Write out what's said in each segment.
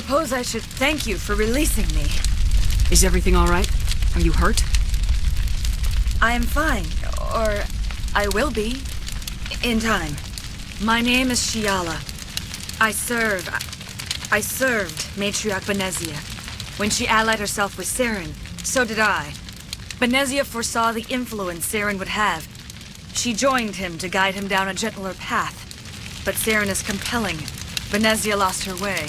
suppose I should thank you for releasing me. Is everything all right? Are you hurt? I am fine, or I will be, in time. My name is Shiala. I served Matriarch Benezia. When she allied herself with Saren, so did I. Benezia foresaw the influence Saren would have. She joined him to guide him down a gentler path. But Saren is compelling. Benezia lost her way.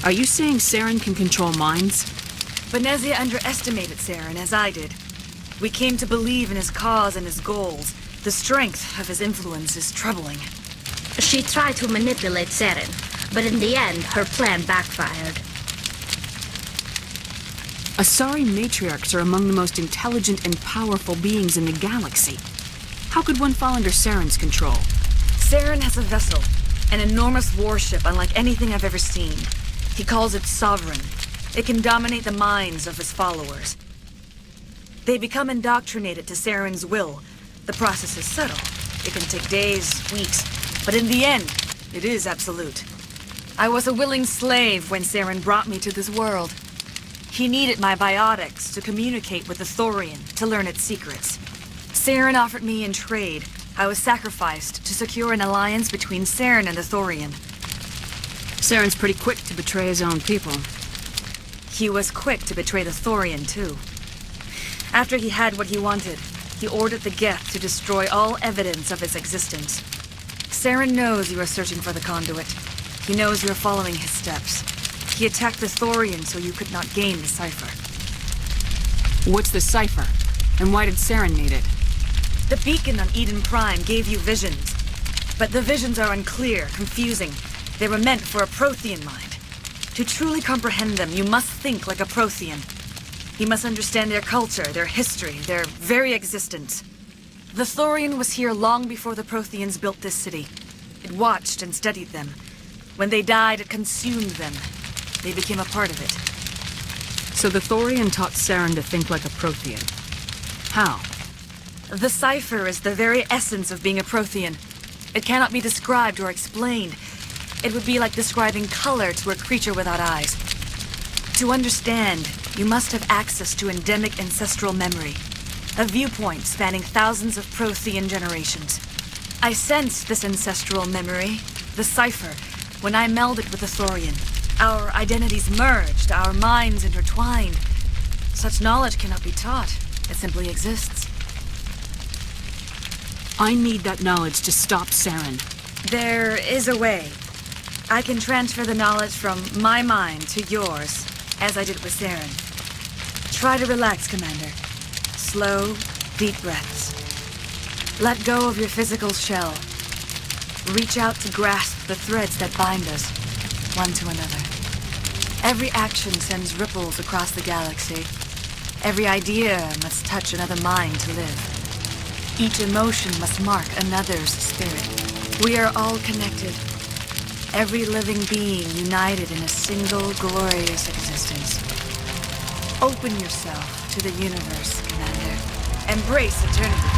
Are you saying Saren can control minds? Benezia underestimated Saren, as I did. We came to believe in his cause and his goals. The strength of his influence is troubling. She tried to manipulate Saren, but in the end, her plan backfired. Asari matriarchs are among the most intelligent and powerful beings in the galaxy. How could one fall under Saren's control? Saren has a vessel, an enormous warship unlike anything I've ever seen. He calls it Sovereign. It can dominate the minds of his followers. They become indoctrinated to Saren's will. The process is subtle. It can take days, weeks, but in the end, it is absolute. I was a willing slave when Saren brought me to this world. He needed my biotics to communicate with the Thorian, to learn its secrets. Saren offered me in trade. I was sacrificed to secure an alliance between Saren and the Thorian. Saren's pretty quick to betray his own people. He was quick to betray the Thorian, too. After he had what he wanted, he ordered the Geth to destroy all evidence of its existence. Saren knows you are searching for the conduit. He knows you are following his steps. He attacked the Thorian so you could not gain the Cipher. What's the Cipher? And why did Saren need it? The beacon on Eden Prime gave you visions. But the visions are unclear, confusing. They were meant for a Prothean mind. To truly comprehend them, you must think like a Prothean. You must understand their culture, their history, their very existence. The Thorian was here long before the Protheans built this city. It watched and studied them. When they died, it consumed them. They became a part of it. So the Thorian taught Saren to think like a Prothean. How? The Cipher is the very essence of being a Prothean. It cannot be described or explained. It would be like describing color to a creature without eyes. To understand, you must have access to endemic ancestral memory, a viewpoint spanning thousands of Prothean generations. I sensed this ancestral memory, the Cipher, when I melded with the Thorian. Our identities merged, our minds intertwined. Such knowledge cannot be taught. It simply exists. I need that knowledge to stop Saren. There is a way. I can transfer the knowledge from my mind to yours, as I did with Saren. Try to relax, Commander. Slow, deep breaths. Let go of your physical shell. Reach out to grasp the threads that bind us, one to another. Every action sends ripples across the galaxy. Every idea must touch another mind to live. Each emotion must mark another's spirit. We are all connected. Every living being united in a single glorious existence. Open yourself to the universe, Commander. Embrace eternity.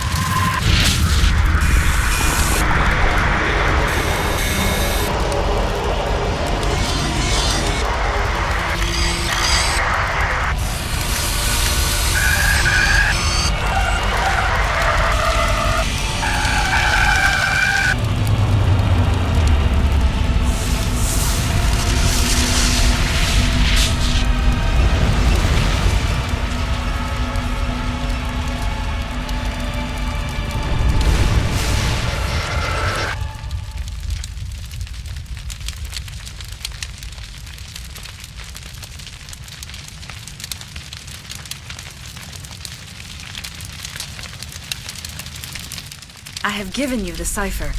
I have given you the Cipher,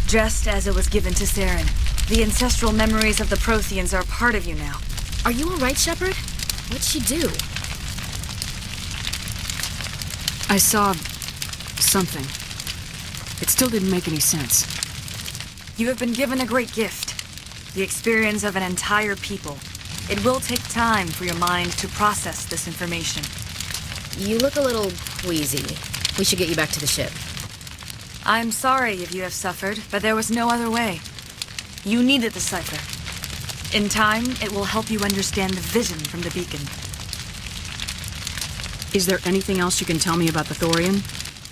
just as it was given to Saren. The ancestral memories of the Protheans are part of you now. Are you all right, Shepard? What'd she do? I saw something. It still didn't make any sense. You have been given a great gift, the experience of an entire people. It will take time for your mind to process this information. You look a little queasy. We should get you back to the ship. I'm sorry if you have suffered, but there was no other way. You needed the Cipher. In time, it will help you understand the vision from the beacon. Is there anything else you can tell me about the Thorian?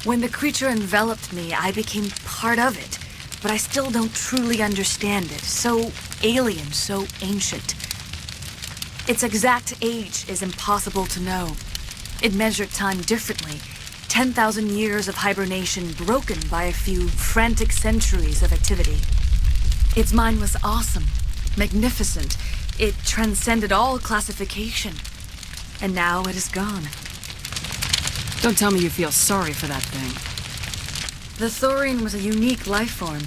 When the creature enveloped me, I became part of it, but I still don't truly understand it. So alien, so ancient. Its exact age is impossible to know. It measured time differently. 10,000 years of hibernation broken by a few frantic centuries of activity. Its mind was awesome, magnificent. It transcended all classification. And now it is gone. Don't tell me you feel sorry for that thing. The Thorian was a unique life form.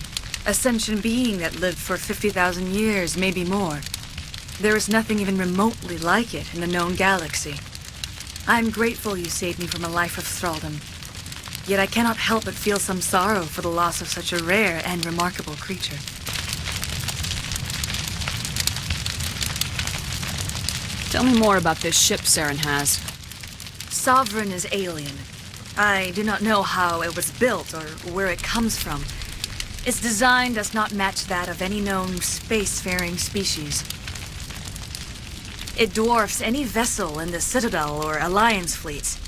A sentient being that lived for 50,000 years, maybe more. There is nothing even remotely like it in the known galaxy. I'm grateful you saved me from a life of thraldom. Yet I cannot help but feel some sorrow for the loss of such a rare and remarkable creature. Tell me more about this ship Saren has. Sovereign is alien. I do not know how it was built or where it comes from. Its design does not match that of any known spacefaring species. It dwarfs any vessel in the Citadel or Alliance fleets.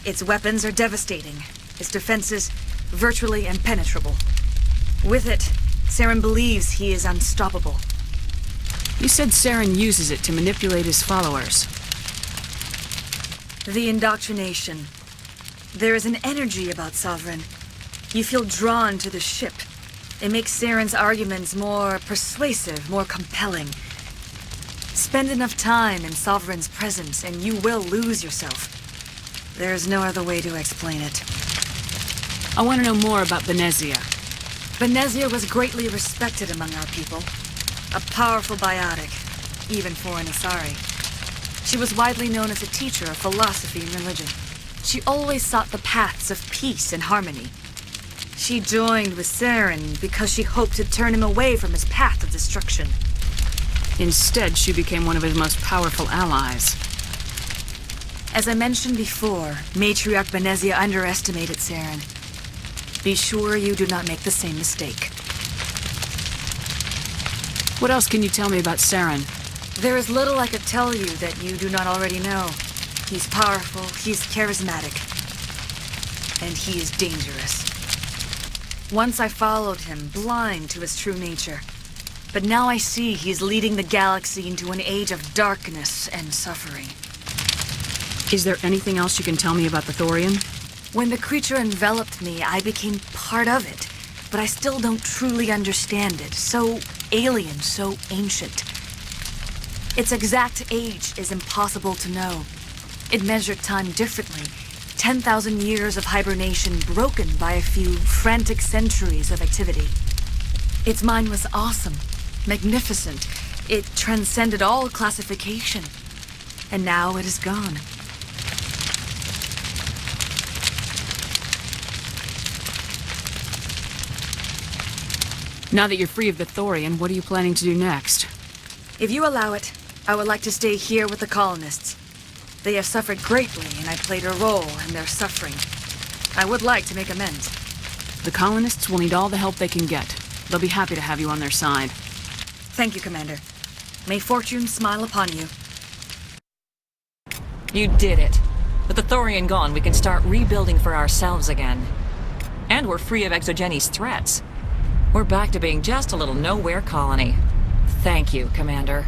Its weapons are devastating. Its defenses virtually impenetrable. With it, Saren believes he is unstoppable. You said Saren uses it to manipulate his followers. The indoctrination. There is an energy about Sovereign. You feel drawn to the ship. It makes Saren's arguments more persuasive, more compelling. Spend enough time in Sovereign's presence and you will lose yourself. There is no other way to explain it. I want to know more about Benezia. Benezia was greatly respected among our people. A powerful biotic, even for an Asari. She was widely known as a teacher of philosophy and religion. She always sought the paths of peace and harmony. She joined with Saren because she hoped to turn him away from his path of destruction. Instead, she became one of his most powerful allies. As I mentioned before, Matriarch Benezia underestimated Saren. Be sure you do not make the same mistake. What else can you tell me about Saren? There is little I could tell you that you do not already know. He's powerful, he's charismatic, and he is dangerous. Once I followed him, blind to his true nature. But now I see he's leading the galaxy into an age of darkness and suffering. Is there anything else you can tell me about the Thorian? When the creature enveloped me, I became part of it, but I still don't truly understand it. So alien, so ancient. Its exact age is impossible to know. It measured time differently. 10,000 years of hibernation broken by a few frantic centuries of activity. Its mind was awesome, magnificent. It transcended all classification. And now it is gone. Now that you're free of the Thorian, what are you planning to do next? If you allow it, I would like to stay here with the colonists. They have suffered greatly, and I played a role in their suffering. I would like to make amends. The colonists will need all the help they can get. They'll be happy to have you on their side. Thank you, Commander. May fortune smile upon you. You did it. With the Thorian gone, we can start rebuilding for ourselves again. And we're free of Exogenes' threats. We're back to being just a little nowhere colony. Thank you, Commander.